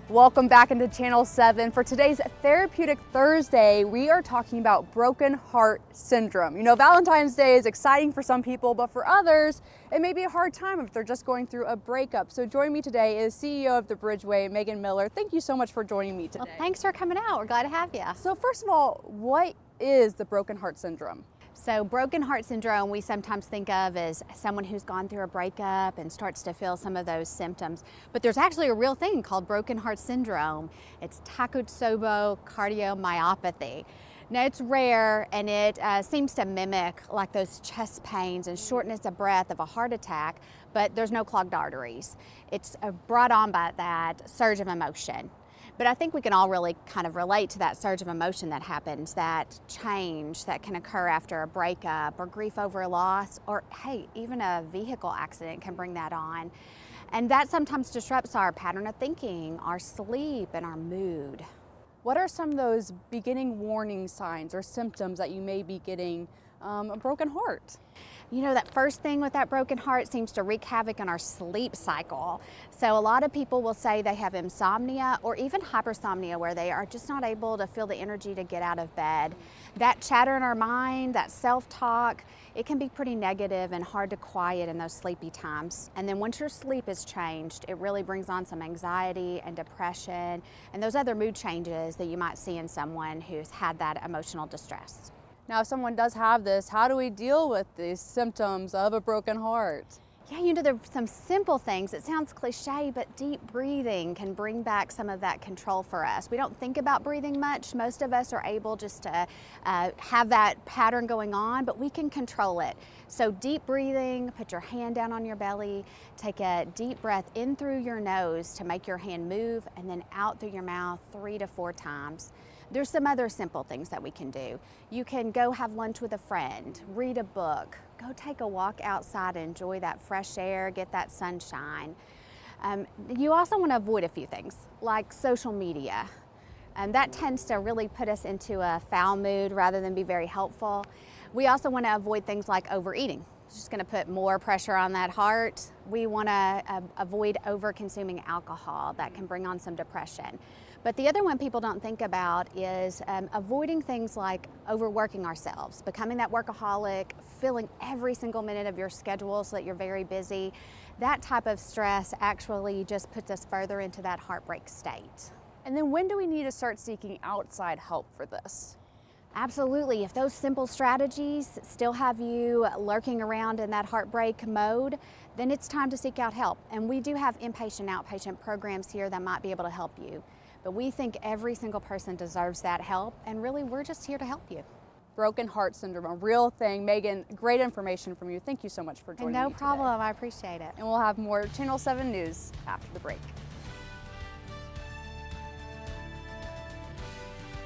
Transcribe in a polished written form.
Welcome back into Channel 7. For today's Therapeutic Thursday, we are talking about broken heart syndrome. You know, Valentine's Day is exciting for some people, but for others, it may be a hard time if they're just going through a breakup. So joining me today is CEO of the BridgeWay, Megan Miller. Thank you so much for joining me today. Well, thanks for coming out. We're glad to have you. So first of all, what is the broken heart syndrome? So broken heart syndrome, we sometimes think of as someone who's gone through a breakup and starts to feel some of those symptoms. But there's actually a real thing called broken heart syndrome. It's Takotsubo cardiomyopathy. Now, it's rare and it seems to mimic like those chest pains and shortness of breath of a heart attack, but there's no clogged arteries. It's brought on by that surge of emotion. But I think we can all really kind of relate to that surge of emotion that happens, that change that can occur after a breakup or grief over a loss, or hey, even a vehicle accident can bring that on. And that sometimes disrupts our pattern of thinking, our sleep, and our mood. What are some of those beginning warning signs or symptoms that you may be getting a broken heart? You know, that first thing with that broken heart seems to wreak havoc on our sleep cycle. So a lot of people will say they have insomnia or even hypersomnia, where they are just not able to feel the energy to get out of bed. That chatter in our mind, that self-talk, it can be pretty negative and hard to quiet in those sleepy times. And then once your sleep is changed, it really brings on some anxiety and depression and those other mood changes that you might see in someone who's had that emotional distress. Now, if someone does have this, how do we deal with these symptoms of a broken heart? Yeah, you know, there's some simple things. It sounds cliche, but deep breathing can bring back some of that control for us. We don't think about breathing much. Most of us are able just to have that pattern going on, but we can control it. So deep breathing, put your hand down on your belly, take a deep breath in through your nose to make your hand move, and then out through your mouth 3 to 4 times. There's some other simple things that we can do. You can go have lunch with a friend, read a book, go take a walk outside and enjoy that fresh air, get that sunshine. You also want to avoid a few things like social media. That tends to really put us into a foul mood rather than be very helpful. We also want to avoid things like overeating. It's just going to put more pressure on that heart. We want to avoid over-consuming alcohol. That can bring on some depression. But the other one people don't think about is avoiding things like overworking ourselves, becoming that workaholic, filling every single minute of your schedule so that you're very busy. That type of stress actually just puts us further into that heartbreak state. And then when do we need to start seeking outside help for this? Absolutely. If those simple strategies still have you lurking around in that heartbreak mode, then it's time to seek out help. And we do have inpatient, outpatient programs here that might be able to help you. But we think every single person deserves that help, and really we're just here to help you. Broken heart syndrome, a real thing. Megan, great information from you. Thank you so much for joining me No today. problem. I appreciate it. And we'll have more Channel 7 news after the break.